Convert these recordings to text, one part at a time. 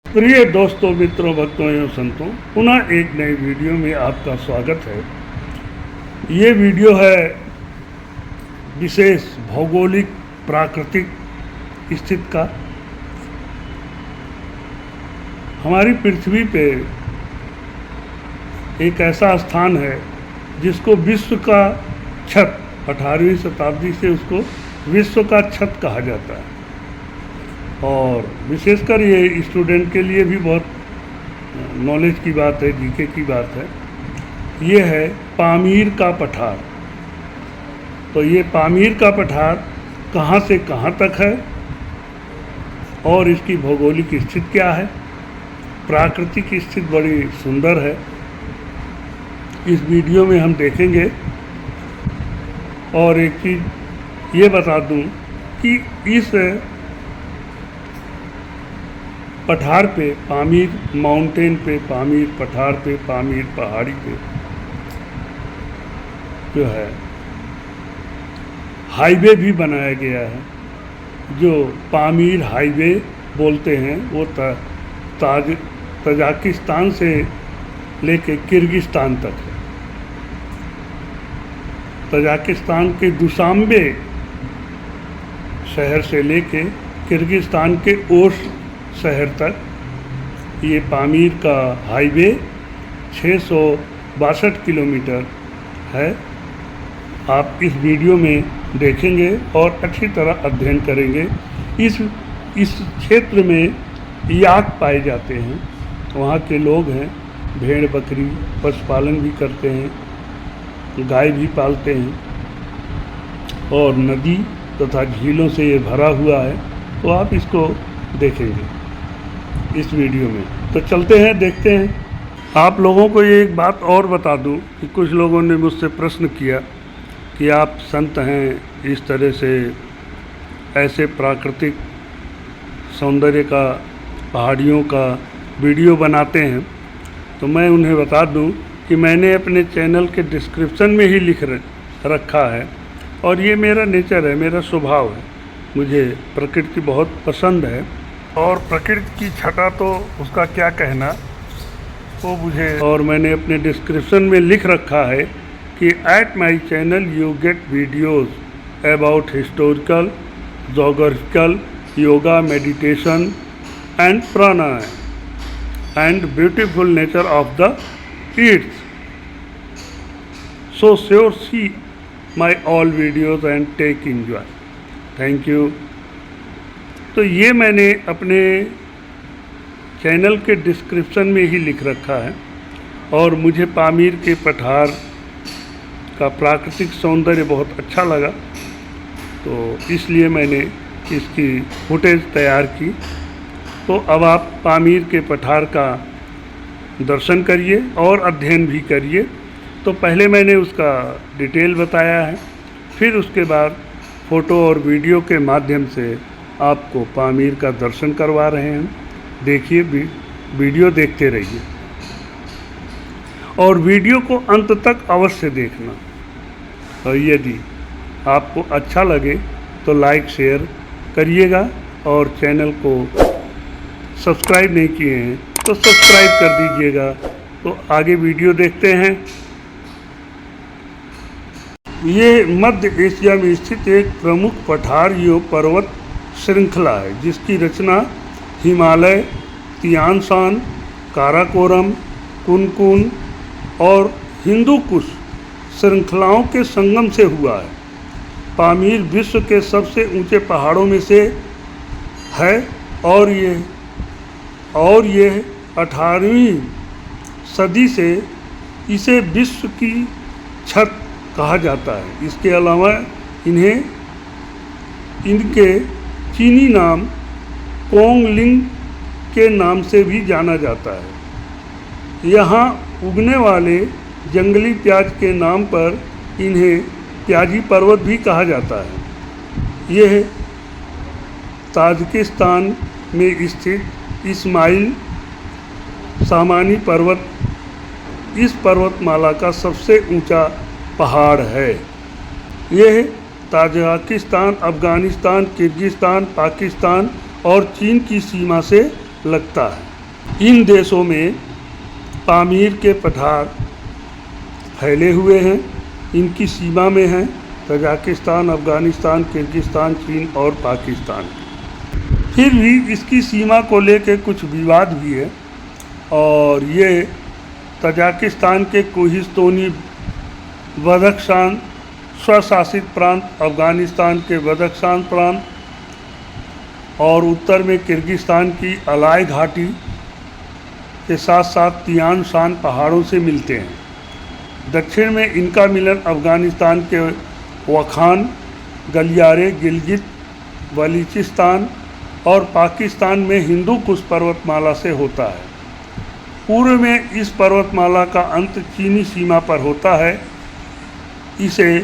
प्रिय दोस्तों, मित्रों, भक्तों एवं संतों, पुनः एक नई वीडियो में आपका स्वागत है। ये वीडियो है विशेष भौगोलिक प्राकृतिक स्थिति का। हमारी पृथ्वी पे एक ऐसा स्थान है जिसको विश्व का छत, 18वीं शताब्दी से उसको विश्व का छत कहा जाता है और विशेषकर ये स्टूडेंट के लिए भी बहुत नॉलेज की बात है, जीके की बात है। ये है पामीर का पठार। तो ये पामीर का पठार कहाँ से कहाँ तक है और इसकी भौगोलिक स्थिति क्या है। प्राकृतिक स्थिति बड़ी सुंदर है, इस वीडियो में हम देखेंगे। और एक चीज़ ये बता दूं कि इस पठार पे, पामीर माउंटेन पे, पामीर पठार पे, पामीर पहाड़ी पे जो है हाईवे भी बनाया गया है, जो पामीर हाईवे बोलते हैं। वो तजाकिस्तान से लेके किर्गिस्तान तक है। तजाकिस्तान के दुशांबे शहर से लेके किर्गिस्तान के ओश शहर तक ये पामीर का हाईवे 662 किलोमीटर है। आप इस वीडियो में देखेंगे और अच्छी तरह अध्ययन करेंगे। इस क्षेत्र में याक पाए जाते हैं। वहाँ के लोग हैं, भेड़ बकरी पशुपालन भी करते हैं, गाय भी पालते हैं और नदी तथा झीलों से ये भरा हुआ है। तो आप इसको देखेंगे इस वीडियो में। तो चलते हैं, देखते हैं। आप लोगों को ये एक बात और बता दूं कि कुछ लोगों ने मुझसे प्रश्न किया कि आप संत हैं, इस तरह से ऐसे प्राकृतिक सौंदर्य का, पहाड़ियों का वीडियो बनाते हैं। तो मैं उन्हें बता दूं कि मैंने अपने चैनल के डिस्क्रिप्शन में ही लिख रखा है और ये मेरा नेचर है, मेरा स्वभाव है। मुझे प्रकृति बहुत पसंद है और प्रकृति की छटा तो उसका क्या कहना, वो मुझे। और मैंने अपने डिस्क्रिप्शन में लिख रखा है कि at my channel you get videos about historical, geographical, yoga, meditation and pranayama and beautiful nature of the earth. So sure see my all videos and take enjoy. Thank you. तो ये मैंने अपने चैनल के डिस्क्रिप्शन में ही लिख रखा है और मुझे पामीर के पठार का प्राकृतिक सौंदर्य बहुत अच्छा लगा, तो इसलिए मैंने इसकी फुटेज तैयार की। तो अब आप पामीर के पठार का दर्शन करिए और अध्ययन भी करिए। तो पहले मैंने उसका डिटेल बताया है, फिर उसके बाद फ़ोटो और वीडियो के माध्यम से आपको पामीर का दर्शन करवा रहे हैं। देखिए, वीडियो देखते रहिए और वीडियो को अंत तक अवश्य देखना। और यदि आपको अच्छा लगे तो लाइक शेयर करिएगा और चैनल को सब्सक्राइब नहीं किए हैं तो सब्सक्राइब कर दीजिएगा। तो आगे वीडियो देखते हैं। ये मध्य एशिया में स्थित एक प्रमुख पठार पर्वत श्रृंखला है, जिसकी रचना हिमालय, तियान शान, काराकोरम, कुनकुन और हिंदू कुश श्रृंखलाओं के संगम से हुआ है। पामीर विश्व के सबसे ऊंचे पहाड़ों में से है और ये 18वीं सदी से इसे विश्व की छत कहा जाता है। इसके अलावा इनके चीनी नाम कोंगलिंग के नाम से भी जाना जाता है। यहाँ उगने वाले जंगली प्याज के नाम पर इन्हें प्याजी पर्वत भी कहा जाता है। यह ताजिकिस्तान में स्थित इस्माइल सामानी पर्वत इस पर्वतमाला का सबसे ऊंचा पहाड़ है। यह ताजिकिस्तान, अफ़गानिस्तान, किर्गिस्तान, पाकिस्तान और चीन की सीमा से लगता है। इन देशों में पामीर के पठार फैले हुए हैं। इनकी सीमा में हैं तजाकिस्तान, अफ़गानिस्तान, किर्गिस्तान, चीन और पाकिस्तान। फिर भी इसकी सीमा को लेकर कुछ विवाद भी है और ये तजाकिस्तान के कोहिस्तानी बदख्शान स्वशासित प्रांत, अफ़गानिस्तान के बदख्शान प्रांत और उत्तर में किर्गिस्तान की अलाई घाटी के साथ साथ तियान शान पहाड़ों से मिलते हैं। दक्षिण में इनका मिलन अफ़गानिस्तान के वखान, गलियारे, गिलगित, बलूचिस्तान और पाकिस्तान में हिंदू कुश पर्वतमाला से होता है। पूर्व में इस पर्वतमाला का अंत चीनी सीमा पर होता है। इसे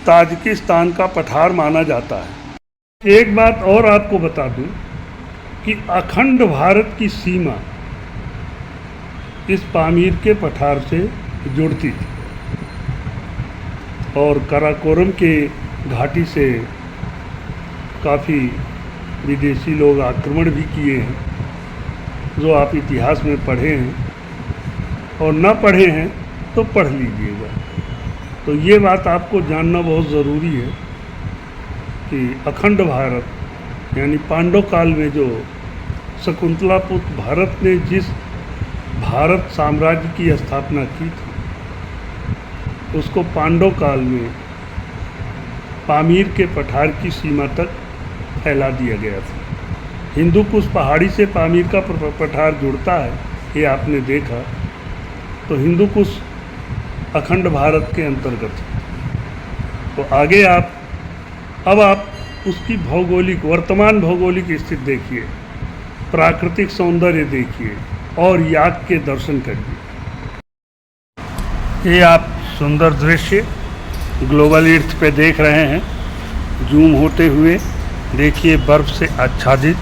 ताजिकिस्तान का पठार माना जाता है। एक बात और आपको बता दूं कि अखंड भारत की सीमा इस पामीर के पठार से जुड़ती थी और काराकोरम के घाटी से काफ़ी विदेशी लोग आक्रमण भी किए हैं, जो आप इतिहास में पढ़े हैं और न पढ़े हैं तो पढ़ लीजिएगा। तो ये बात आपको जानना बहुत ज़रूरी है कि अखंड भारत यानी पांडव काल में जो शकुंतला पुत्र भरत ने जिस भारत साम्राज्य की स्थापना की थी, उसको पांडव काल में पामीर के पठार की सीमा तक फैला दिया गया था। हिंदू कुश पहाड़ी से पामीर का पठार जुड़ता है, ये आपने देखा। तो हिंदू कुश अखंड भारत के अंतर्गत है। तो आगे अब आप उसकी भौगोलिक, वर्तमान भौगोलिक स्थिति देखिए, प्राकृतिक सौंदर्य देखिए और याक के दर्शन करिए। ये आप सुंदर दृश्य ग्लोबल अर्थ पे देख रहे हैं, जूम होते हुए देखिए। बर्फ़ से आच्छादित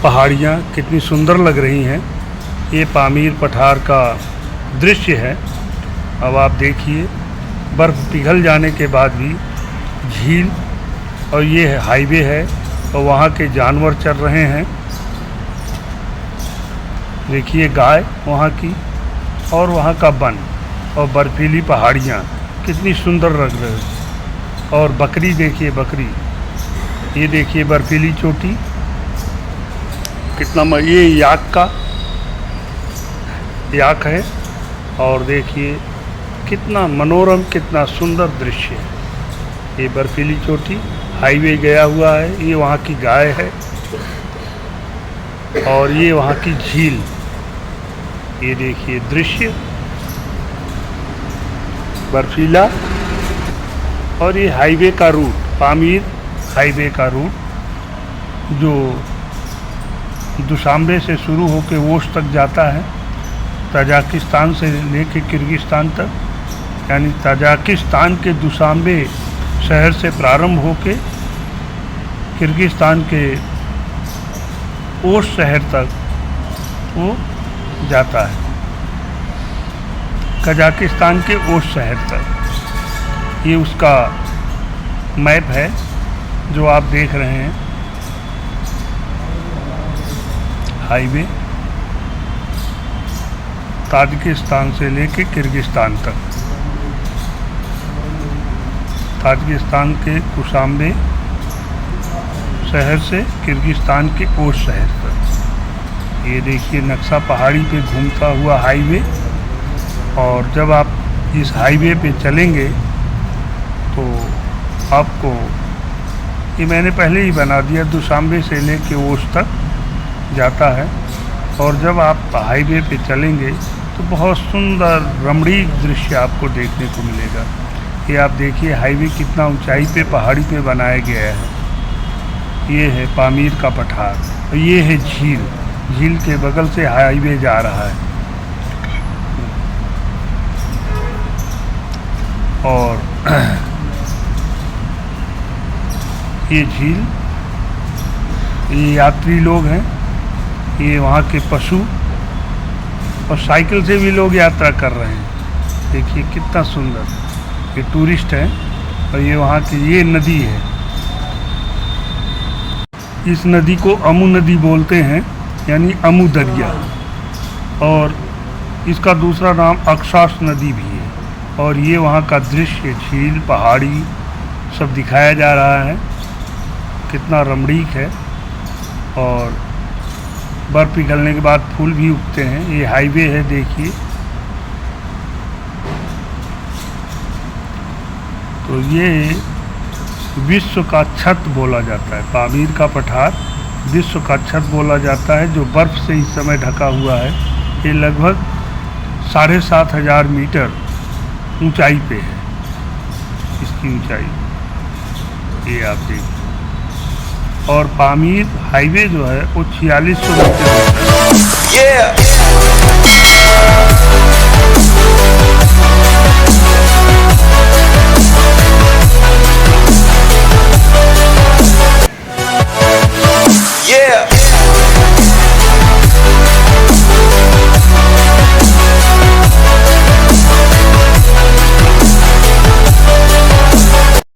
पहाड़ियाँ कितनी सुंदर लग रही हैं। ये पामीर पठार का दृश्य है। अब आप देखिए, बर्फ़ पिघल जाने के बाद भी झील, और ये हाईवे है और वहाँ के जानवर चल रहे हैं। देखिए गाय वहाँ की और वहाँ का वन और बर्फीली पहाड़ियाँ कितनी सुंदर लग रही हैं। और बकरी देखिए, बकरी, ये देखिए बर्फीली चोटी कितना, ये याक है और देखिए कितना मनोरम, कितना सुंदर दृश्य है। ये बर्फीली चोटी, हाईवे गया हुआ है, ये वहाँ की गाय है और ये वहाँ की झील। ये देखिए दृश्य बर्फीला, और ये हाईवे का रूट, पामीर हाईवे का रूट जो दुशांबे से शुरू होकर ओश तक जाता है, तजाकिस्तान से लेकर किर्गिस्तान तक, यानी तजाकिस्तान के दुशांबे शहर से प्रारंभ होकर किर्गिस्तान के ओश शहर तक वो जाता है, कजाकिस्तान के ओश शहर तक। ये उसका मैप है जो आप देख रहे हैं, हाईवे ताजिकिस्तान से लेके किर्गिस्तान तक, ताजिकिस्तान के दुशांबे शहर से किर्गिस्तान के ओश शहर तक। ये देखिए नक्शा पहाड़ी पे घूमता हुआ हाईवे। और जब आप इस हाईवे पे चलेंगे तो आपको, ये मैंने पहले ही बना दिया, दुशांबे से लेके ओश तक जाता है। और जब आप हाईवे पे चलेंगे तो बहुत सुंदर रमणीक दृश्य आपको देखने को मिलेगा। ये आप देखिए हाईवे कितना ऊंचाई पे, पहाड़ी पे बनाया गया है। ये है पामीर का पठार और ये है झील, झील के बगल से हाईवे जा रहा है। और ये झील, ये यात्री लोग हैं, ये वहाँ के पशु, और साइकिल से भी लोग यात्रा कर रहे हैं। देखिए कितना सुंदर, ये टूरिस्ट हैं। और ये वहाँ की, ये नदी है, इस नदी को अमू नदी बोलते हैं, यानी अमू दरिया। और इसका दूसरा नाम अक्षास नदी भी है। और ये वहाँ का दृश्य, झील, पहाड़ी सब दिखाया जा रहा है, कितना रमणीक है। और बर्फ़ पिघलने के बाद फूल भी उगते हैं। ये हाईवे है, देखिए। तो ये विश्व का छत बोला जाता है, पामीर का पठार विश्व का छत बोला जाता है, जो बर्फ़ से इस समय ढका हुआ है। ये लगभग 7,500 मीटर ऊंचाई पे है, इसकी ऊंचाई, ये आप देखिए। और पामीर हाईवे जो है वो 4600 मीटर है।